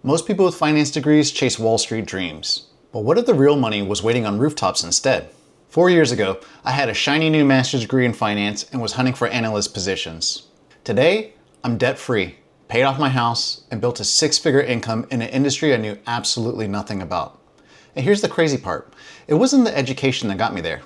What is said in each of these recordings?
Most people with finance degrees chase Wall Street dreams. But what if the real money was waiting on rooftops instead? 4 years ago, I had a shiny new master's degree in finance and was hunting for analyst positions. Today, I'm debt-free, paid off my house, and built a six-figure income in an industry I knew absolutely nothing about. And here's the crazy part. It wasn't the education that got me there.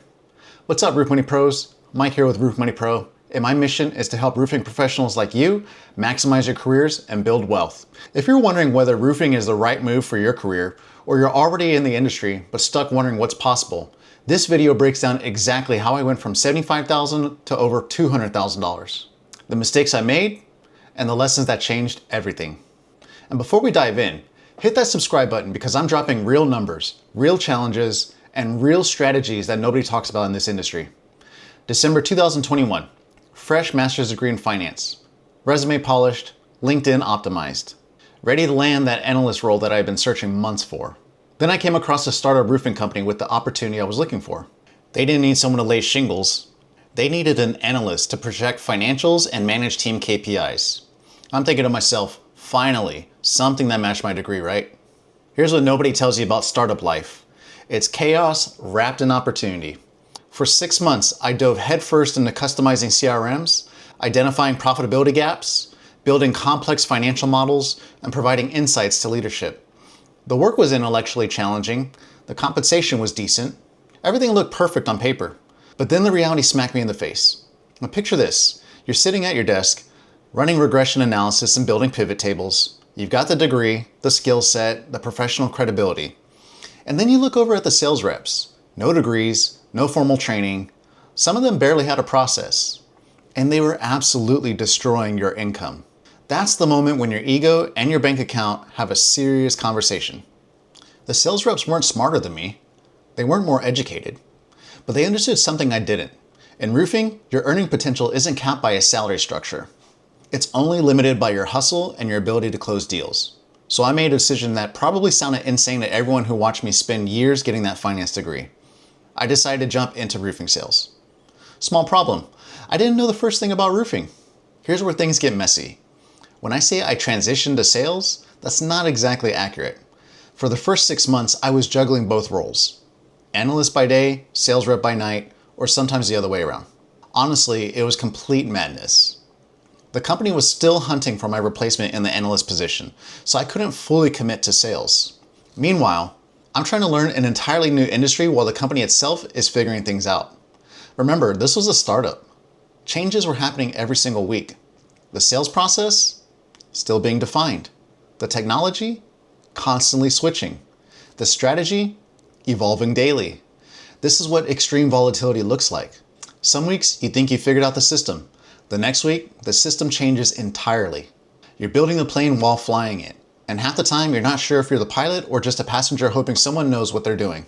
What's up, Roof Money Pros? Mike here with Roof Money Pro, and my mission is to help roofing professionals like you maximize your careers and build wealth. If you're wondering whether roofing is the right move for your career, or you're already in the industry but stuck wondering what's possible, this video breaks down exactly how I went from $75,000 to over $200,000. The mistakes I made, and the lessons that changed everything. And before we dive in, hit that subscribe button because I'm dropping real numbers, real challenges, and real strategies that nobody talks about in this industry. December 2021, fresh master's degree in finance, resume polished, LinkedIn optimized, ready to land that analyst role that I've been searching months for. Then I came across a startup roofing company with the opportunity I was looking for. They didn't need someone to lay shingles. They needed an analyst to project financials and manage team KPIs. I'm thinking to myself, finally, something that matched my degree, right? Here's what nobody tells you about startup life. It's chaos wrapped in opportunity. For 6 months, I dove headfirst into customizing CRMs, identifying profitability gaps, building complex financial models, and providing insights to leadership. The work was intellectually challenging, the compensation was decent, everything looked perfect on paper. But then the reality smacked me in the face. Now picture this, you're sitting at your desk, running regression analysis and building pivot tables. You've got the degree, the skill set, the professional credibility. And then you look over at the sales reps. No degrees, no formal training. Some of them barely had a process. And they were absolutely destroying your income. That's the moment when your ego and your bank account have a serious conversation. The sales reps weren't smarter than me. They weren't more educated. But they understood something I didn't. In roofing, your earning potential isn't capped by a salary structure. It's only limited by your hustle and your ability to close deals. So I made a decision that probably sounded insane to everyone who watched me spend years getting that finance degree. I decided to jump into roofing sales. Small problem. I didn't know the first thing about roofing. Here's where things get messy. When I say I transitioned to sales, that's not exactly accurate. For the first 6 months, I was juggling both roles. Analyst by day, sales rep by night, or sometimes the other way around. Honestly, it was complete madness. The company was still hunting for my replacement in the analyst position, so I couldn't fully commit to sales. Meanwhile, I'm trying to learn an entirely new industry while the company itself is figuring things out. Remember, this was a startup. Changes were happening every single week. The sales process, still being defined. The technology, constantly switching. The strategy, evolving daily. This is what extreme volatility looks like. Some weeks you think you figured out the system. The next week, the system changes entirely. You're building the plane while flying it. And half the time you're not sure if you're the pilot or just a passenger hoping someone knows what they're doing.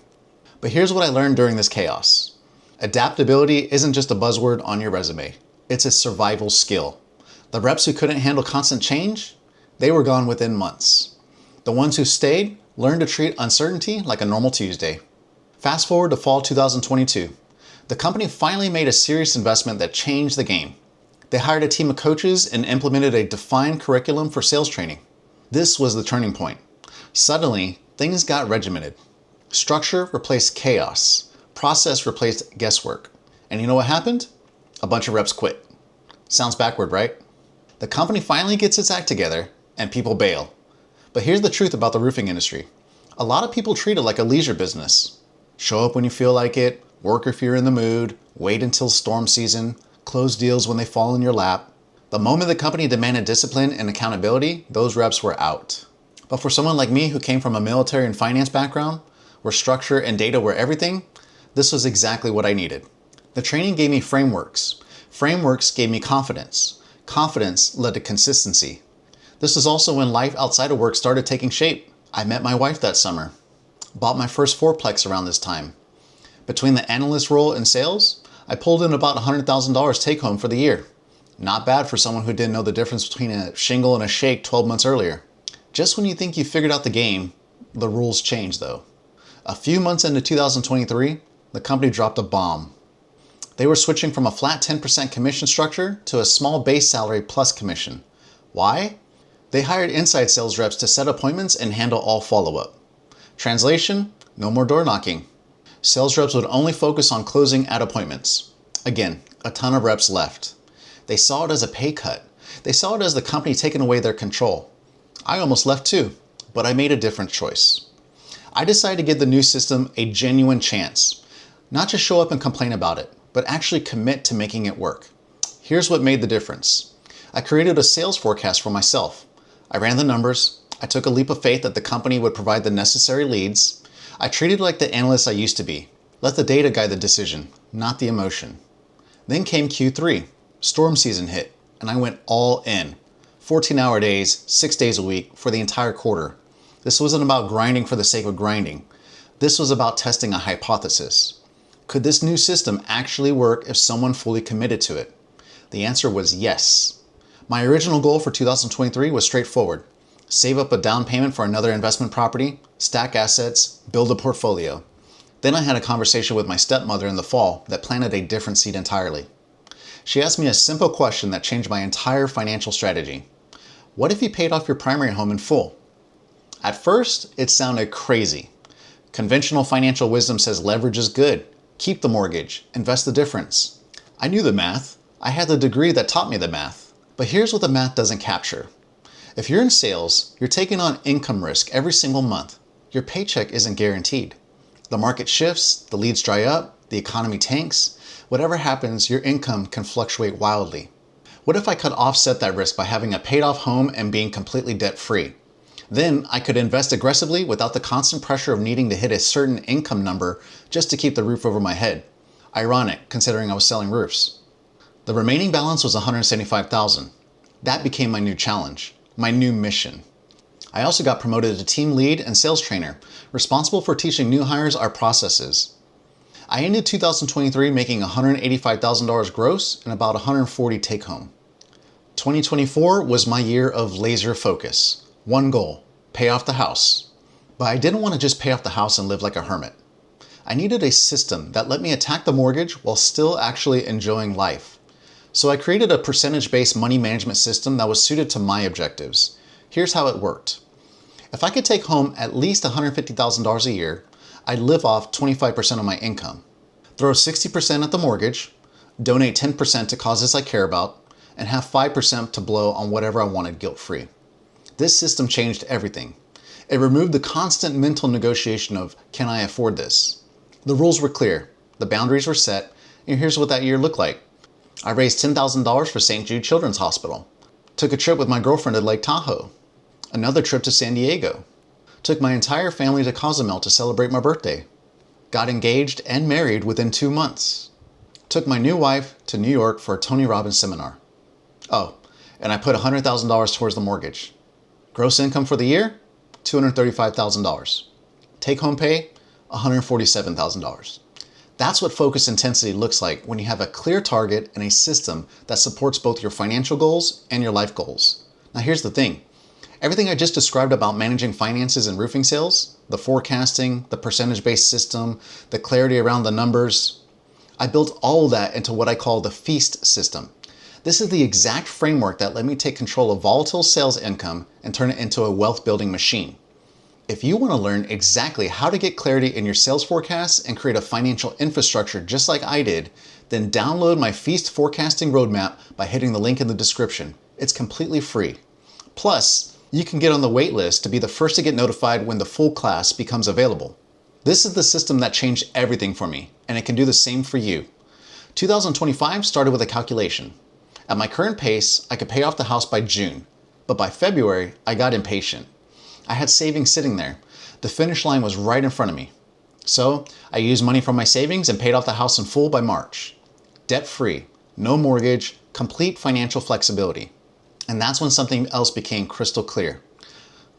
But here's what I learned during this chaos. Adaptability isn't just a buzzword on your resume. It's a survival skill. The reps who couldn't handle constant change, they were gone within months. The ones who stayed learned to treat uncertainty like a normal Tuesday. Fast forward to fall 2022. The company finally made a serious investment that changed the game. They hired a team of coaches and implemented a defined curriculum for sales training. This was the turning point. Suddenly, things got regimented. Structure replaced chaos. Process replaced guesswork. And you know what happened? A bunch of reps quit. Sounds backward, right? The company finally gets its act together and people bail. But here's the truth about the roofing industry. A lot of people treat it like a leisure business. Show up when you feel like it, work if you're in the mood, wait until storm season, close deals when they fall in your lap. The moment the company demanded discipline and accountability, those reps were out. But for someone like me who came from a military and finance background, where structure and data were everything, this was exactly what I needed. The training gave me frameworks. Frameworks gave me confidence. Confidence led to consistency. This is also when life outside of work started taking shape. I met my wife that summer. Bought my first fourplex around this time. Between the analyst role and sales, I pulled in about $100,000 take home for the year. Not bad for someone who didn't know the difference between a shingle and a shake 12 months earlier. Just when you think you figured out the game, the rules change though. A few months into 2023, the company dropped a bomb. They were switching from a flat 10% commission structure to a small base salary plus commission. Why? They hired inside sales reps to set appointments and handle all follow-up. Translation, no more door knocking. Sales reps would only focus on closing at appointments. Again, a ton of reps left. They saw it as a pay cut. They saw it as the company taking away their control. I almost left too, but I made a different choice. I decided to give the new system a genuine chance. Not just show up and complain about it, but actually commit to making it work. Here's what made the difference. I created a sales forecast for myself. I ran the numbers. I took a leap of faith that the company would provide the necessary leads. I treated like the analyst I used to be. Let the data guide the decision, not the emotion. Then came Q3. Storm season hit, and I went all in. 14-hour days, 6 days a week for the entire quarter. This wasn't about grinding for the sake of grinding. This was about testing a hypothesis. Could this new system actually work if someone fully committed to it? The answer was yes. My original goal for 2023 was straightforward. Save up a down payment for another investment property, stack assets, build a portfolio. Then I had a conversation with my stepmother in the fall that planted a different seed entirely. She asked me a simple question that changed my entire financial strategy. What if you paid off your primary home in full? At first, it sounded crazy. Conventional financial wisdom says leverage is good. Keep the mortgage, invest the difference. I knew the math. I had the degree that taught me the math. But here's what the math doesn't capture. If you're in sales, you're taking on income risk every single month. Your paycheck isn't guaranteed. The market shifts, the leads dry up, the economy tanks. Whatever happens, your income can fluctuate wildly. What if I could offset that risk by having a paid off home and being completely debt free? Then I could invest aggressively without the constant pressure of needing to hit a certain income number just to keep the roof over my head. Ironic, considering I was selling roofs. The remaining balance was $175,000. That became my new challenge, my new mission. I also got promoted to team lead and sales trainer, responsible for teaching new hires our processes. I ended 2023 making $185,000 gross and about $140,000 take home. 2024 was my year of laser focus. One goal, pay off the house. But I didn't want to just pay off the house and live like a hermit. I needed a system that let me attack the mortgage while still actually enjoying life. So I created a percentage-based money management system that was suited to my objectives. Here's how it worked. If I could take home at least $150,000 a year, I'd live off 25% of my income. Throw 60% at the mortgage, donate 10% to causes I care about, and have 5% to blow on whatever I wanted guilt-free. This system changed everything. It removed the constant mental negotiation of, can I afford this? The rules were clear, the boundaries were set, and here's what that year looked like. I raised $10,000 for St. Jude Children's Hospital. Took a trip with my girlfriend to Lake Tahoe. Another trip to San Diego. Took my entire family to Cozumel to celebrate my birthday. Got engaged and married within 2 months. Took my new wife to New York for a Tony Robbins seminar. Oh, and I put $100,000 towards the mortgage. Gross income for the year, $235,000. Take home pay, $147,000. That's what focus intensity looks like when you have a clear target and a system that supports both your financial goals and your life goals. Now here's the thing. Everything I just described about managing finances and roofing sales, the forecasting, the percentage-based system, the clarity around the numbers, I built all of that into what I call the feast system. This is the exact framework that let me take control of volatile sales income and turn it into a wealth building machine. If you want to learn exactly how to get clarity in your sales forecasts and create a financial infrastructure just like I did, then download my Feast Forecasting Roadmap by hitting the link in the description. It's completely free. Plus, you can get on the wait list to be the first to get notified when the full class becomes available. This is the system that changed everything for me, and it can do the same for you. 2025 started with a calculation. At my current pace, I could pay off the house by June, but by February, I got impatient. I had savings sitting there. The finish line was right in front of me. So I used money from my savings and paid off the house in full by March. Debt-free, no mortgage, complete financial flexibility. And that's when something else became crystal clear.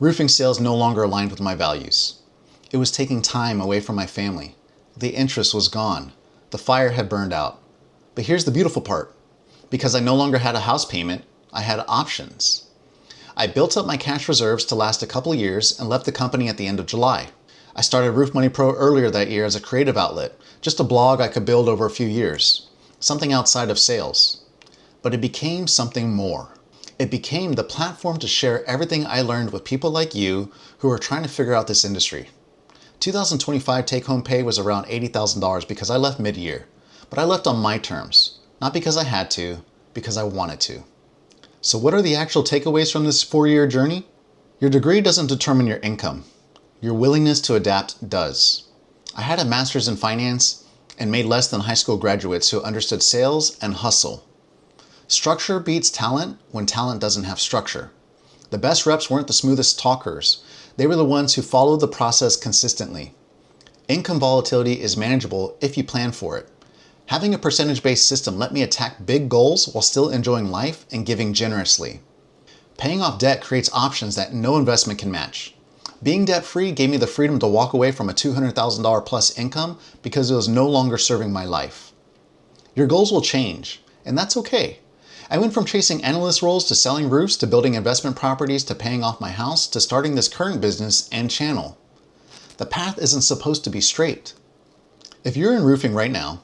Roofing sales no longer aligned with my values. It was taking time away from my family. The interest was gone. The fire had burned out. But here's the beautiful part. Because I no longer had a house payment, I had options. I built up my cash reserves to last a couple years and left the company at the end of July. I started Roof Money Pro earlier that year as a creative outlet, just a blog I could build over a few years, something outside of sales. But it became something more. It became the platform to share everything I learned with people like you who are trying to figure out this industry. 2025 take-home pay was around $80,000 because I left mid-year, but I left on my terms, not because I had to, because I wanted to. So what are the actual takeaways from this 4-year journey? Your degree doesn't determine your income. Your willingness to adapt does. I had a master's in finance and made less than high school graduates who understood sales and hustle. Structure beats talent when talent doesn't have structure. The best reps weren't the smoothest talkers. They were the ones who followed the process consistently. Income volatility is manageable if you plan for it. Having a percentage-based system let me attack big goals while still enjoying life and giving generously. Paying off debt creates options that no investment can match. Being debt-free gave me the freedom to walk away from a $200,000 plus income because it was no longer serving my life. Your goals will change, and that's okay. I went from chasing analyst roles to selling roofs to building investment properties to paying off my house to starting this current business and channel. The path isn't supposed to be straight. If you're in roofing right now,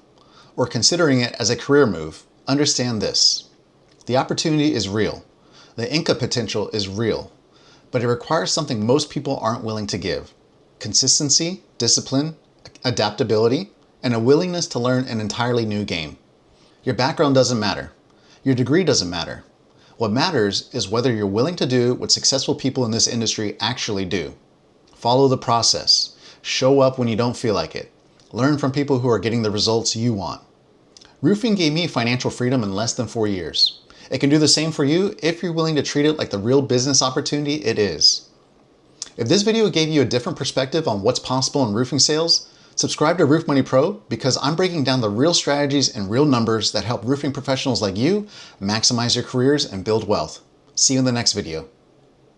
or considering it as a career move, understand this. The opportunity is real. The income potential is real, but it requires something most people aren't willing to give: consistency, discipline, adaptability, and a willingness to learn an entirely new game. Your background doesn't matter. Your degree doesn't matter. What matters is whether you're willing to do what successful people in this industry actually do. Follow the process. Show up when you don't feel like it. Learn from people who are getting the results you want. Roofing gave me financial freedom in less than 4 years. It can do the same for you if you're willing to treat it like the real business opportunity it is. If this video gave you a different perspective on what's possible in roofing sales, subscribe to Roof Money Pro because I'm breaking down the real strategies and real numbers that help roofing professionals like you maximize your careers and build wealth. See you in the next video.